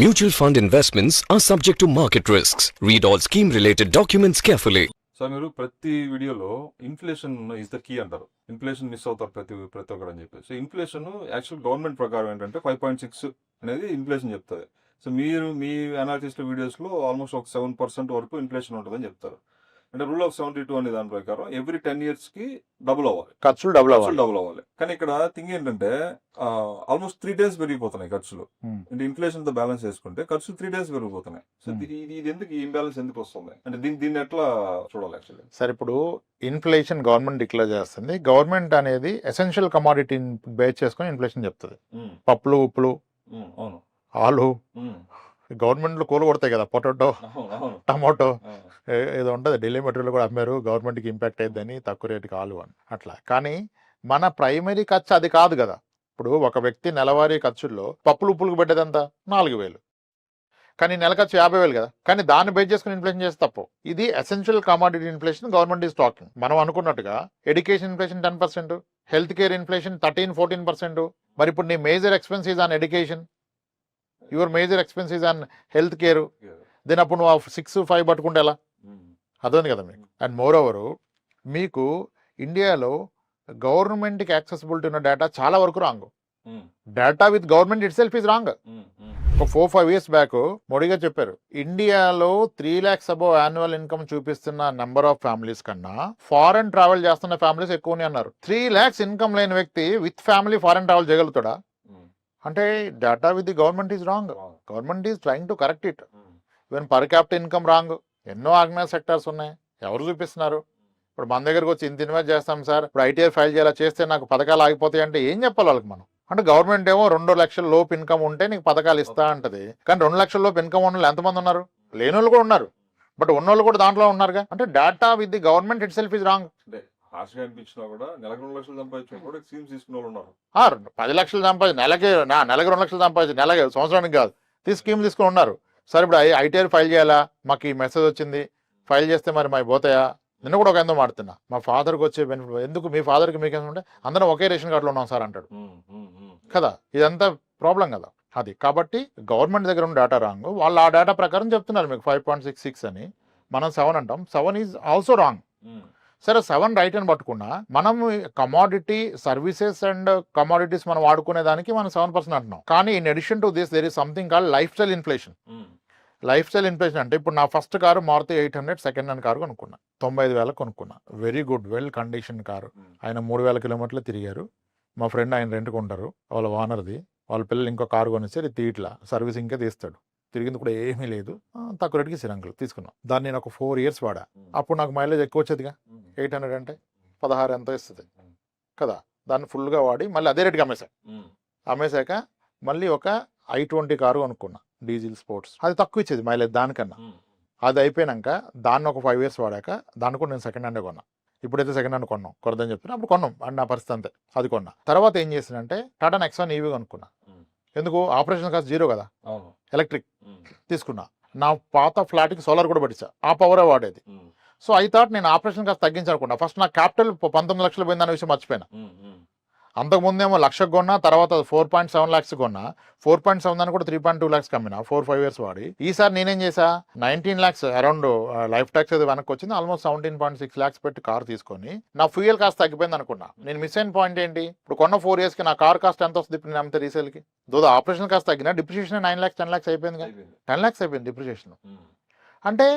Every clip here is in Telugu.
Mutual fund investments are subject to market risks. Read all scheme-related documents carefully. So మీరు ప్రతి వీడియోలో ఇన్ఫ్లేషన్ ఇస్ ద కీ అంటారు. ఇన్ఫ్లేషన్ మిస్ అవుతారు ప్రతి ఒక్కరు అని చెప్పి. సో ఇన్ఫ్లేషన్ యాక్చువల్ గవర్నమెంట్ ప్రకారం ఏంటంటే 5.6 అనేది ఇన్ఫ్లేషన్ చెప్తుంది. సో మీరు మీ అనాలిసిస్ వీడియోస్లో ఆల్మోస్ట్ ఒక 7% వరకు ఇన్ఫ్లేషన్ ఉంటుందని చెప్తారు. అంటే రూల్ ఆఫ్ 72 అనే దాని ప్రకారం ఎవ్రీ 10 years కి డబుల్ అవ్వాలి, ఖర్చులు డబుల్ అవ్వాలి. కానీ ఇక్కడ థింగ్ ఏంటంటే ఆల్మోస్ట్ 3 days పెరిగిపోతున్నాయి ఖర్చులు. అంటే ఇన్ఫ్లేషన్ తో బ్యాలెన్స్ చేసుకుంటే ఖర్చులు 3 days పెరిగిపోతున్నాయి. సో ఇది ఎందుకు ఈ ఇంబ్యాలెన్స్ ఎందుకు వస్తుంది అంటే దీన్ని ఎట్లా చూడాలి యాక్చువల్లీ? సరే, ఇప్పుడు ఇన్ఫ్లేషన్ గవర్నమెంట్ డిక్లేర్ చేస్తుంది. గవర్నమెంట్ అనేది ఎసెన్షియల్ కమాడిటీ బేస్ చేసుకుని ఇన్ఫ్లేషన్ చెప్తుంది. పప్పులు, ఉప్పులు, అవును, ఆలు, గవర్నమెంట్లో కూల కొడతాయి కదా, పొటాటో, టమాటో, ఏదో ఉంటుంది ఢిల్లీ మెటీరియల్ కూడా అమ్మారు, గవర్నమెంట్కి ఇంపాక్ట్ అయ్యిద్దని తక్కువ రేటుకి ఆలు అని అట్లా. కానీ మన ప్రైమరీ ఖర్చు అది కాదు కదా. ఇప్పుడు ఒక వ్యక్తి నెలవారీ ఖర్చుల్లో పప్పులు ఉప్పులకు పెట్టేదంతా 4,000, కానీ నెల ఖర్చు 50,000 కదా. కానీ దాన్ని బేస్ చేసుకుని ఇన్ఫ్లేషన్ చేస్తే తప్పు. ఇది essential commodity inflation government is talking. మనం అనుకున్నట్టుగా education inflation 10%, health care inflation 13-14%. మరి ఇప్పుడు నీ major expenses on education, your major expenses on health care, దీని అప్పుడు నువ్వు 6-5 పట్టుకుంటే ఎలా? అర్థమైంది కదా మీకు. అండ్ మోర్ ఓవర్ మీకు ఇండియాలో గవర్నమెంట్కి యాక్సెసిబిలిటీ ఉన్న డేటా చాలా వరకు wrong. Data with government it self is wrong. ఒక 4-5 years బ్యాక్ మోడీ గారు చెప్పారు, ఇండియాలో 3 lakhs అబౌవ్ యాన్యువల్ ఇన్కమ్ చూపిస్తున్న నెంబర్ ఆఫ్ ఫ్యామిలీస్ కన్నా ఫారెన్ ట్రావెల్ చేస్తున్న ఫ్యామిలీస్ ఎక్కువనే అన్నారు. 3 lakhs ఇన్కమ్ లేని వ్యక్తి విత్ ఫ్యామిలీ ఫారెన్ ట్రావెల్ చేయగలుగుతాడా? అంటే data with the government is wrong. Government is trying to correct it. Even per capital income wrong. ఎన్నో ఆర్గనైజ్ సెక్టర్స్ ఉన్నాయి, ఎవరు చూపిస్తున్నారు? ఇప్పుడు మన దగ్గరకు వచ్చి ఇంత ఇన్వెస్ట్ చేస్తాం సార్, ఇప్పుడు ఐటీఆర్ ఫైల్ చేయాలా, చేస్తే నాకు పథకాలు ఆగిపోతాయి అంటే ఏం చెప్పాలి వాళ్ళకి మనం? అంటే గవర్నమెంట్ ఏమో 2 లక్షల లోపు ఇన్కమ్ ఉంటే నీకు పథకాలు ఇస్తా అంటది. కానీ 2 లక్షల లోపు ఇన్కమ్ ఉన్న వాళ్ళు ఎంతమంది ఉన్నారు? లేని వాళ్ళు కూడా ఉన్నారు, బట్ ఉన్నోళ్ళు కూడా దాంట్లో ఉన్నారుగా. అంటే data with the government it self is wrong. 10 లక్షలు సంపాదించి నెలకి 2 లక్షలు సంపాదించి నెలకి సంవత్సరానికి కాదు, స్కీమ్ తీసుకుని ఉన్నారు. సరే, ఇప్పుడు ఐటీఆర్ ఫైల్ చేయాలా, మాకు ఈ మెసేజ్ వచ్చింది, ఫైల్ చేస్తే మరి మాకు పోతాయా? నిన్న కూడా ఒక ఎంతో మాడుతున్నా, మా ఫాదర్కి వచ్చే బెనిఫిట్ ఎందుకు, మీ ఫాదర్కి మీకు ఏమంటే అందరం ఒకే రేషన్ కార్డులో ఉన్నాం సార్ అంటాడు కదా. ఇదంతా ప్రాబ్లం కదా అది. కాబట్టి గవర్నమెంట్ దగ్గర ఉన్న డేటా రాంగ్. వాళ్ళు ఆ డేటా ప్రకారం చెప్తున్నారు మీకు 5.66 అని, మనం 7 అంటాం. 7 ఈజ్ ఆల్సో రాంగ్. సరే, 7 రైట్ అని పట్టుకున్నా, మనం కమాడిటీ సర్వీసెస్ అండ్ కమాడిటీస్ మనం వాడుకునే దానికి మనం 7% అంటున్నాం. కానీ in addition to this there is something called life style inflation. Life style inflation అంటే ఇప్పుడు నా first car Maruti 800 second hand car కొనుక్కున్నా, 95,000 కొనుక్కున్నా. Very good, well condition car. ఆయన 3,000 kilometers తిరిగారు. మా ఫ్రెండ్ ఆయన రెంట్కి ఉంటారు, వాళ్ళ ఓనర్ది. వాళ్ళ పిల్లలు ఇంకో కారు కొనిస్తే ఇట్లా సర్వీసింగ్కే తీస్తాడు. తిరిగింది కూడా ఏమీ లేదు, తక్కువ రేటుకి సిరంగులు తీసుకున్నాం. దాన్ని నేను ఒక 4 years వాడా. అప్పుడు నాకు మైలేజ్ ఎక్కువ వచ్చేదిగా. 800 అంటే 16 ఎంతో ఇస్తుంది కదా. దాన్ని ఫుల్గా వాడి మళ్ళీ అదే రేటుకి అమ్మేశాక మళ్ళీ ఒక i20 కారు కొనుక్కున్నా, డీజిల్ స్పోర్ట్స్. అది తక్కువ ఇచ్చేది మైలేజ్ దానికన్నా. అది అయిపోయాక దాన్ని ఒక 5 years వాడాక దాన్ని కూడా నేను సెకండ్ హ్యాండే కొన్నా. ఇప్పుడైతే సెకండ్ హ్యాండ్ కొన్నాం, కొరదని చెప్తున్నా, అప్పుడు కొన్నాం అండ్ నా పరిస్థితి అంతే. అది కొన్నా. తర్వాత ఏం చేసినంటే టాటా నెక్సాన్ ఈవీ కొనుక్కున్నా. ఎందుకు? ఆపరేషన్ కాస్ట్ 0 కదా, ఎలక్ట్రిక్ తీసుకున్నా. నా పాత ఫ్లాట్కి సోలార్ కూడా పెట్టించా, ఆ పవరే వాడేది. సో ఐ థాట్ నేను ఆపరేషన్ కాస్ట్ తగ్గించాలనుకున్నా. ఫస్ట్ నా క్యాపిటల్ 19 లక్షలు పోయిందన్న విషయం మర్చిపోయినా. అంతకుముందేమో 1,00,000 కొన్నా, తర్వాత 4.7 lakhs కొన్నా. 4.7 దాన్ని కూడా 3.2 lakhs కమ్మినా 4-5 years వాడి. ఈసారి నేనేం చేశా, 19 lakhs అరౌండ్ లైఫ్ ట్యాక్స్ అది వెనక్కి వచ్చింది. ఆల్మోస్ట్ 17.6 lakhs పెట్టి కార్ తీసుకొని నా ఫ్యూయల్ కాస్ట్ తగ్గిపోయింది అనుకున్నా. నేను మిస్ అయిన పాయింట్ ఏంటి, ఇప్పుడు కొన్న 4 years కి నా కార్ కాస్ట్ ఎంత వస్తుంది ఇప్పుడు నేను అమ్మితే రీసేల్కి? దో ఆపరేషన్ కాస్ట్ తగ్గినా డిప్రిషియేషన్ 9 lakhs 10 lakhs అయిపోయింది. 10 lakhs అయిపోయింది డిప్రిషియేషన్. అంటే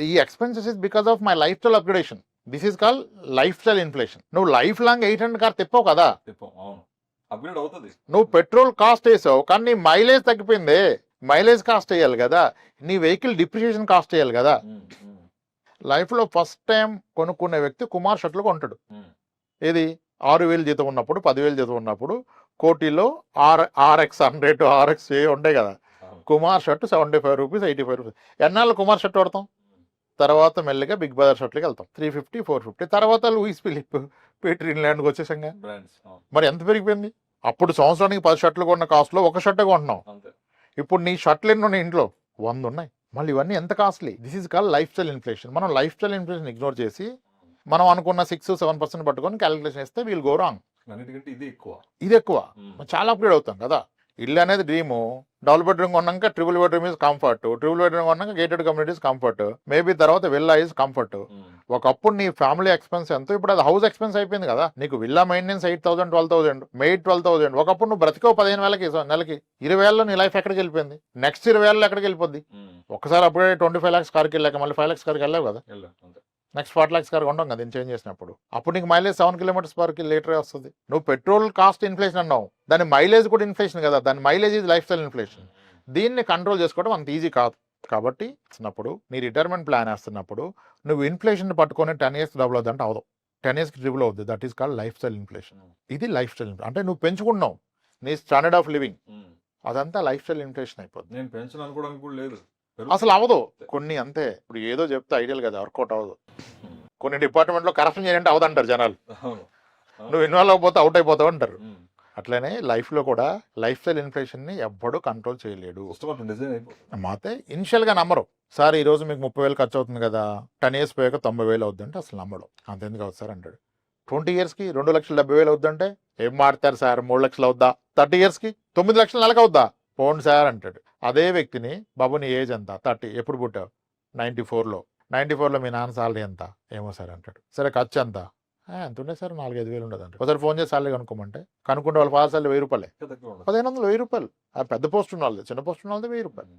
ఈ expenses is because of my life style upgradation. This is call life style inflation. నువ్వు లైఫ్ లాంగ్ 800 కార్ తిప్పావు కదా, నువ్వు పెట్రోల్ కాస్ట్ వేసావు, కానీ నీ మైలేజ్ తగ్గిపోయింది. మైలేజ్ కాస్ట్ వేయాలి కదా, నీ వెహికల్ డిప్రిషియేషన్ కాస్ట్ వేయాలి కదా. లైఫ్లో ఫస్ట్ టైం కొనుక్కునే వ్యక్తి కుమార్ షర్ట్లు కొంటాడు. ఏది 6,000 జీతం ఉన్నప్పుడు, 10,000 జీతం ఉన్నప్పుడు కోటిలో RX 100 RX ఉంటాయి కదా. Kumar shirt 75 rupees 85 rupees. ఎన్నాళ్ళు కుమార్ షర్ట్ వాడతాం? తర్వాత మెల్లిగా బిగ్ బజార్ షర్ట్లకి వెళ్తాం, 350-450. తర్వాత లూయిస్ ఫిలిప్, పీటర్ ఇంగ్లాండ్కి వచ్చేసంగా. మరి ఎంత పెరిగిపోయింది? అప్పుడు సంవత్సరానికి 10 షర్ట్లు కొన్న కాస్ట్లో ఒక షర్ట్ కొంటున్నాం. ఇప్పుడు నీ షర్ట్లు ఎన్ని ఉన్నాయి ఇంట్లో? 100 ఉన్నాయి. మళ్ళీ ఇవన్నీ ఎంత costly. This is call life style inflation. మనం లైఫ్ స్టైల్ ఇన్ఫ్లేషన్ ఇగ్నోర్ చేసి మనం అనుకున్న 6-7% పట్టుకొని క్యాలిక్యులేషన్ చేస్తే వీల్ గో రాంగ్. ఇది ఎక్కువ, చాలా అప్గ్రేడ్ అవుతాం కదా. ఇల్లు అనేది డ్రీము, డబుల్ బెడ్రూమ్ కొన్నాక triple bedroom is comfort, triple bedroom కొన్నాక గేటెడ్ కమ్యూనిటీస్ కంఫర్ట్, మేబీ తర్వాత విల్లా ఇస్ కంఫర్ట్. ఒకప్పుడు నీ ఫ్యామిలీ ఎక్స్పెన్స్ ఎంతో, ఇప్పుడు అది హౌస్ ఎక్స్పెన్స్ అయిపోయింది కదా. నీకు విల్లా మెయింటెనెన్స్ 8,000 12,000, మెయిడ్ 12,000. ఒకప్పుడు నువ్వు బ్రతికో 15,000కి నెలకి, 20,000లో నీ లైఫ్ ఎక్కడికి వెళ్ళిపోయింది, నెక్స్ట్ 20,000లో ఎక్కడికి వెళ్ళిపోద్ది. ఒకసారి అప్పుడే 25 lakhs కార్కి వెళ్ళాక మళ్ళీ 5 lakhs కార్కి వెళ్ళావు కదా, నెక్స్ట్ 40 lakhs కార్ కొంటాం కదా దీన్ని చేంజ్ చేసినప్పుడు. అప్పుడు నీకు మైలేజ్ 7 km/లీటర్ వస్తుంది. నువ్వు పెట్రోల్ కాస్ట్ ఇన్ఫ్లేషన్ అన్నావు, దాని మైలేజ్ కూడా ఇన్ఫ్లేషన్ కదా. దాని మైలేజ్ ఇది లైఫ్ స్టైల్ ఇన్ఫ్లేషన్. దీన్ని కంట్రోల్ చేసుకోవడం అంత ఈజీ కాదు. కాబట్టి ఇచ్చినప్పుడు నీ రిటైర్మెంట్ ప్లాన్ వేస్తున్నప్పుడు నువ్వు ఇన్ఫ్లేషన్ పట్టుకొని 10 years డబుల్ అవుతుంది అంటే అవదు, 10 yearsకి ట్రిపుల్ అవుతుంది. That is called life style inflation. ఇది లైఫ్ స్టైల్ అంటే నువ్వు పెంచుకున్నావు నీ స్టాండర్డ్ ఆఫ్ లివింగ్, అదంతా లైఫ్ స్టైల్ ఇన్ఫ్లేషన్ అయిపోతుంది. నేను పెన్షన్ అనుకోవడానికి కూడా లేదు, అసలు అవ్వదు కొన్ని. అంతే, ఇప్పుడు ఏదో చెప్తే ఐడియల్ కదా, వర్కౌట్ అవ్వదు. కొన్ని డిపార్ట్మెంట్లో కరప్షన్ చేయాలంటే అవదంటారు జనాలు, నువ్వు ఇన్వాల్వ్ అవ్వకపోతే అవుట్ అయిపోతావు అంటారు. అట్లనే లైఫ్లో కూడా లైఫ్ స్టైల్ ఇన్ఫ్లేషన్ని ఎవ్వడూ కంట్రోల్ చేయలేడు. మాతే ఇనిషియల్గా నమ్మరు. సార్ ఈ రోజు మీకు 30,000 ఖర్చు అవుతుంది కదా, 10 years పోయాక 90,000 అవుద్ది అంటే అసలు నమ్మడు. అంతెందుకు అవుతుంది సార్ అంటాడు. 20 yearsకి 2,70,000 అవుద్దంటే ఏం మాడతారు సార్ 3 లక్షలు అవుద్దా, 30 yearsకి 9 లక్షలు నెలకు అవుద్దా, పోండి సార్ అంటాడు. అదే వ్యక్తిని బాబు నీ ఏజ్ ఎంత, 30, ఎప్పుడు పుట్టావు, 94లో మీ నాన్న సాలరీ ఎంత, ఏమో సార్ అంటాడు. సరే ఖర్చు ఎంత, ఎంత ఉండే సార్ 4,000-5,000 ఉండదు అంటాడు. ఒకసారి ఫోన్ చేసి సాలరీ కనుక్కోమంటే కనుక్కుంటే వాళ్ళ ఫాదర్ సాలరీ 1,000 రూపాయలే, 1,500, 1,000 రూపాయలు. ఆ పెద్ద పోస్ట్ ఉన్న వాళ్ళది, చిన్న పోస్ట్ ఉన్న వాళ్ళది 1,000 రూపాయలు.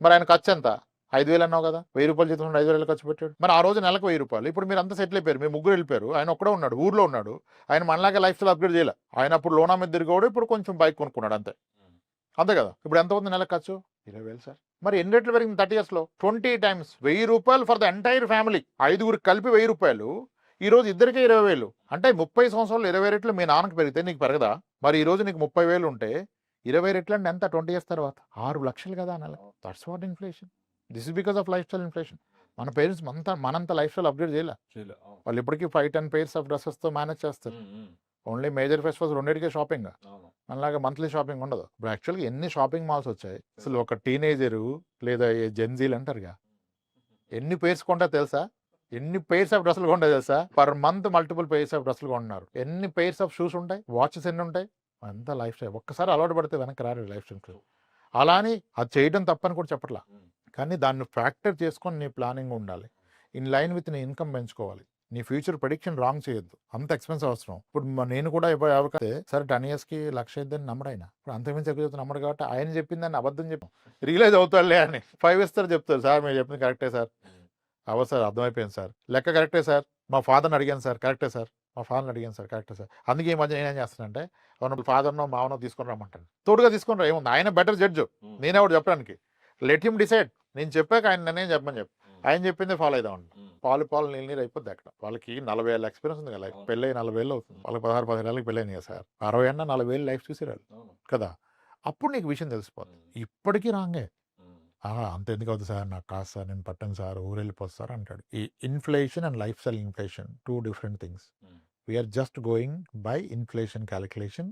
మరి ఆయన ఖర్చు ఎంత, 5,000 అన్నావు కదా, 1,000 రూపాయలు జీతం 5,000 ఖర్చు పెట్టాడు. మరి ఆ రోజు నెలకు 1,000 రూపాయలు. ఇప్పుడు మీరు అంతా సెటిల్ అయిపోయారు, మీరు ముగ్గురు వెళ్ళిపోయారు, ఆయన ఒక్కడే ఉన్నాడు, ఊర్లో ఉన్నాడు. ఆయన మనలాగా లైఫ్ స్టైల్ అప్గ్రేడ్ చేయలే. ఆయన అప్పుడు లోనా మీద తిరిగాడు, ఇప్పుడు కొంచెం బైక్ కొనుక్కున్నాడు అంతే, అంతే కదా. ఇప్పుడు ఎంత ఉంది నెలకు ఖర్చు, 20,000 సార్. మరి ఎన్ని రేట్లు పెరిగింది 30 yearsలో, 20 times 1,000 రూపాయలు ఫర్ ద ఎంటైర్ ఫ్యామిలీ. 5గురికి కలిపి 1,000 రూపాయలు. ఈ రోజు ఇద్దరికే 20,000 అంటే 30 సంవత్సరాలు 20 రెట్లు మీ నాన్నకి పెరిగితే నీకు పెరగదా? మరి ఈ రోజు నీకు 30,000 ఉంటే 20 రెట్లు అంటే ఎంత, 20 years తర్వాత 6 లక్షలు కదా నెలకు. That's what inflation. This is because of life style inflation. మన పేరెంట్స్ మనంత లైఫ్ స్టైల్ అప్డేట్ చేయలే. వాళ్ళు ఇప్పటికీ 5-10 pairs ఆఫ్ డ్రెస్సెస్తో మేనేజ్ చేస్తారు. ఓన్లీ మేజర్ ఫెస్టివల్స్ 2కే షాపింగ్, మనలాగా మంత్లీ షాపింగ్ ఉండదు. ఇప్పుడు యాక్చువల్గా ఎన్ని షాపింగ్ మాల్స్ వచ్చాయి అసలు. ఒక టీనేజరు లేదా జెన్జీలు అంటారుగా, ఎన్ని పేర్స్ కొంటా తెలుసా, ఎన్ని పేర్స్ ఆఫ్ డ్రెస్సులు కొంటా తెలుసా, per month multiple pairs of డ్రెస్సులు కొంటున్నారు. ఎన్ని పేర్స్ ఆఫ్ షూస్ ఉంటాయి, వాచెస్ ఎన్ని ఉంటాయి, అంతా లైఫ్ స్టైల్. ఒక్కసారి అలవాటు పడితే వెనక్కి రారు లైఫ్ స్టైల్. అలా అని అది చేయడం తప్పని కూడా చెప్పట్లా, కానీ దాన్ని ఫ్యాక్టర్ చేసుకొని నీ ప్లానింగ్ ఉండాలి. ఇన్ లైన్ విత్ నీ ఇన్కమ్ పెంచుకోవాలి. నీ ఫ్యూచర్ ప్రెడిక్షన్ రాంగ్ చేయొద్దు, అంత ఎక్స్పెన్స్ అవసరం. ఇప్పుడు నేను కూడా ఎవరికైతే సరే 10 yearsకి 1,00,000 అయిద్దని నమ్మడైనా, ఇప్పుడు అంతకుమించి ఎక్కువ చెప్తే నమ్మడు. కాబట్టి ఆయన చెప్పిందని అబద్ధం చెప్పి రియలైజ్ అవుతాడులే అని 5 ఇస్తారు చెప్తారు. సార్ మీరు చెప్పింది కరెక్టే సార్, అవ్వ సార్ అర్థమైపోయింది సార్, లెక్క కరెక్టే సార్, మా ఫాదర్ని అడిగాను సార్ కరెక్టే సార్, మా ఫాదర్ని అడిగాను సార్ కరెక్టే సార్. అందుకే ఈ మధ్య నేనేం చేస్తానంటే ఎవరి ఫాదర్నో మావనో తీసుకొని రమ్మంటాను, తోడుగా తీసుకొని రా, ఏముంది ఆయన బెటర్ జడ్జ్, నేనే ఒకటి చెప్పడానికి. Let him decide. నేను చెప్పాక ఆయన నేనేం చెప్పమని చెప్పి ఆయన చెప్పిందే ఫాలో అవుదామండి. పాలు నీళ్ళు అయిపోద్ది అక్కడ. వాళ్ళకి 40 ఏళ్ళ ఎక్స్పీరియన్స్ ఉంది కదా, పెళ్ళి 40 ఏళ్ళు అవుతుంది వాళ్ళకి, 16-17 ఏళ్ళకి పెళ్ళైంది కదా సార్, 60 అన్నా 40 ఏళ్ళు లైఫ్ చూసిరారు కదా. అప్పుడు నీకు విషయం తెలిసిపోతుంది. ఇప్పటికీ రాంగే, అంత ఎందుకు అవుతుంది సార్, నాకు కాదు సార్, నేను పట్టను సార్, ఊరు వెళ్ళిపోతుంది సార్ అంటాడు. ఈ inflation and life style inflation 2 different things. We are just going by inflation calculation,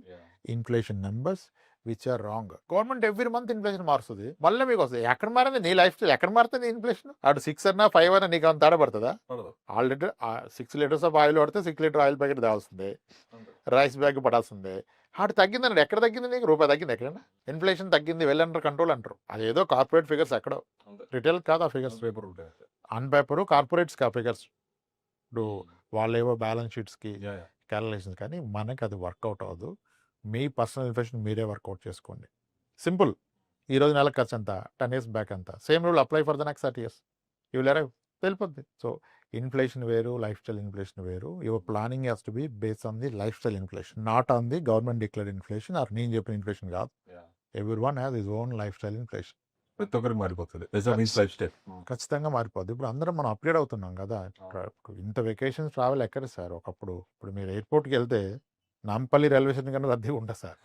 inflation numbers which are wrong. Government every month inflation మారుస్తుంది, మళ్ళీ మీకు వస్తుంది. ఎక్కడ మారింది నీ లైఫ్ స్టైల్, ఎక్కడ మారుతుంది ఇన్ఫ్లేషన్? అటు 6 అన్నా 5 అన్నా నీకు అంత తేడా పడుతుందా? ఆల్రెడీ 6 liters ఆఫ్ ఆయిల్ పడితే 6 liter ఆయిల్ ప్యాకెట్ తేవాల్సిందే, రైస్ బ్యాగ్ పడాల్సిందే. అటు తగ్గిందండి, ఎక్కడ తగ్గింది నీకు? రూపాయి తగ్గింది ఎక్కడైనా? ఇన్ఫ్లేషన్ తగ్గింది, వెల్ అండర్ కంట్రోల్ అంటారు. అదేదో కార్పొరేట్ ఫిగర్స్ ఎక్కడో, రిటైల్ కాదు ఆ figures, paper on paper corporates కా ఫిగర్స్. ఇప్పుడు వాళ్ళేవో బ్యాలెన్స్ షీట్స్కి క్యాలిక్యులేషన్స్, కానీ మనకి అది వర్కౌట్ అవ్వదు. మీ పర్సనల్ ఇన్ఫ్లేషన్ మీరే వర్కౌట్ చేసుకోండి. సింపుల్. ఈరోజు నెలకు ఖర్చు ఎంత, 10 years బ్యాక్ ఎంత, same rule apply for the next 30 years. You will arrive, తెలిపోద్ది. సో ఇన్ఫ్లేషన్ వేరు, లైఫ్ స్టైల్ ఇన్ఫ్లేషన్ వేరు. Your planning has to be based on the life style inflation, not on the government declared inflation or నేను చెప్పిన ఇన్ఫ్లేషన్ కాదు. Every one has his own life style inflation. ప్రతి ఒక్కరికి మారిపోతుంది లైఫ్ స్టైల్, ఖచ్చితంగా మారిపోద్ది. ఇప్పుడు అందరం మనం అప్గ్రేడ్ అవుతున్నాం కదా. ఇంత వెకేషన్స్ ట్రావెల్ ఎక్కడ సార్ ఒకప్పుడు? ఇప్పుడు మీరు ఎయిర్పోర్ట్కి వెళ్తే నాంపల్లి రైల్వే స్టేషన్ కన్నా రద్దీగా ఉంటుంది సార్.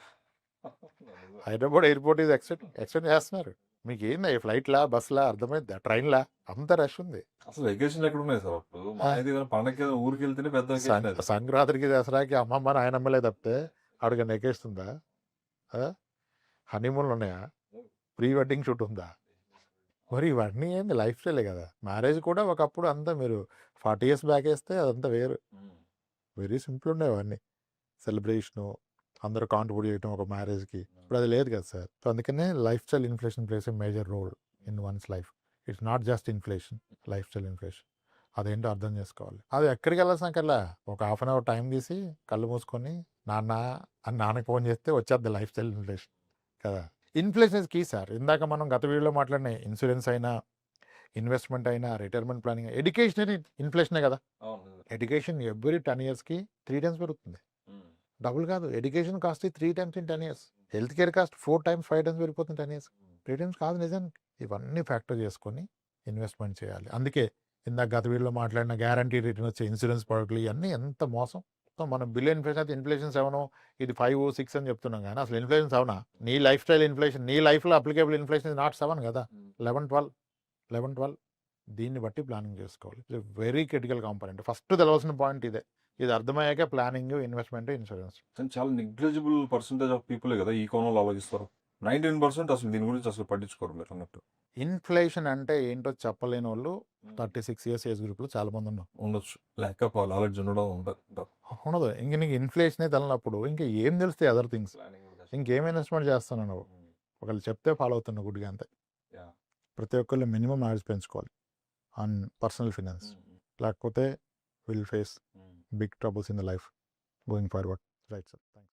హైదరాబాద్ ఎయిర్పోర్ట్ ఇది ఎక్స్టెండ్ చేస్తున్నారు. మీకు ఏందా ఈ ఫ్లైట్లా, బస్లా, అర్థమైందా, ట్రైన్లా, అంత రష్ ఉంది. అసలు వెకేషన్ ఎక్కడ ఉన్నాయి సార్? అప్పుడు పండగ ఊరికి వెళ్తేనే పెద్ద సంక్రాంతికి, దసరాకి అమ్మమ్మ నాయనమ్మలే తప్పితే అడుగని ఎక్కేస్తుందా? హనీమూన్లు ఉన్నాయా? ప్రీ వెడ్డింగ్ షూట్ ఉందా? మరి ఇవన్నీ ఏంది లైఫ్ స్టైలే కదా. మ్యారేజ్ కూడా ఒకప్పుడు అంతా మీరు 40 years బ్యాక్ వేస్తే అదంతా వేరు, వెరీ సింపుల్ ఉండేవన్నీ. సెలబ్రేషను, అందరూ కాంట్రిబ్యూట్ చేయడం ఒక మ్యారేజ్కి. ఇప్పుడు అది లేదు కదా సార్. సో అందుకనే life style inflation plays a major role in one's life. It's not just inflation, life style inflation. అదేంటో అర్థం చేసుకోవాలి. అది ఎక్కడికి వెళ్ళాల్సినకల్లా ఒక హాఫ్ అన్ అవర్ టైం తీసి కళ్ళు మూసుకొని నాన్న అని నాన్నకి ఫోన్ చేస్తే వచ్చేద్ది లైఫ్ స్టైల్ ఇన్ఫ్లేషన్ కదా. Inflation is key sir. ఇందాక మనం గత వీడియోలో మాట్లాడిన ఇన్సూరెన్స్ అయినా, ఇన్వెస్ట్మెంట్ అయినా, రిటైర్మెంట్ ప్లానింగ్, ఎడ్యుకేషన్ ఇన్ఫ్లేషనే కదా. ఎడ్యుకేషన్ ఎవ్రీ 10 yearsకి 3 times పెరుగుతుంది. డబుల్ కాదు, education cost 3 times in 10 years. Health care cost 4 times 5 times పెరిగిపోతుంది 10 years. 3 times కాదు నిజానికి. ఇవన్నీ ఫ్యాక్టర్ చేసుకొని ఇన్వెస్ట్మెంట్ చేయాలి. అందుకే ఇందాక గత వీడియోలో మాట్లాడిన గ్యారంటీ రిటర్న్ వచ్చే ఇన్సూరెన్స్ ప్రోడక్ట్లు ఇవన్నీ ఎంత మోసం. సో మనం బిల్ ఇన్ఫ్లేషన్ అయితే ఇన్ఫ్లేషన్ 7 ఇది 5 6 అని చెప్తున్నాం కానీ అసలు ఇన్ఫ్లేషన్ 7. నీ లైఫ్ స్టైల్ ఇన్ఫ్లేషన్, నీ లైఫ్లో అప్లికేబుల్ ఇన్ఫ్లేషన్ ఇస్ నాట్ 7 కదా, 11-12. దీన్ని బట్టి ప్లానింగ్ చేసుకోవాలి. It's very critical component. First తెలవాల్సిన పాయింట్ ఇదే. ఇది అర్థమయ్యాక ప్లానింగ్, ఇన్వెస్ట్మెంట్, ఇన్సూరెన్స్. కానీ చాలా నెగ్లిజిబుల్ పర్సెంటేజ్ ఆఫ్ పీపులే కదా ఈ కోణంలో ఆలోచిస్తారు. 99% అసలు దీని గురించి అసలు పట్టించుకోరు మీరు అన్నట్టు. ఇన్ఫ్లేషన్ అంటే ఏంటో చెప్పలేని వాళ్ళు 36 years ఏజ్ గ్రూప్లో చాలా మంది ఉన్నారు. ఉండొచ్చు, లేక నాలెడ్జ్ ఉండడం ఉండదు. ఇంక నీకు ఇన్ఫ్లేషనే తెలినప్పుడు ఇంకా ఏం తెలుస్తాయి అదర్ థింగ్స్. ఇంకేం ఇన్వెస్ట్మెంట్ చేస్తాను నువ్వు? ఒకళ్ళు చెప్తే ఫాలో అవుతున్నావు గుడ్గా అంతే. ప్రతి ఒక్కళ్ళు మినిమం నాలెడ్జ్ పెంచుకోవాలి ఆన్ పర్సనల్ ఫినాన్స్. లేకపోతే will face big troubles in the life going forward. Right sir, thanks.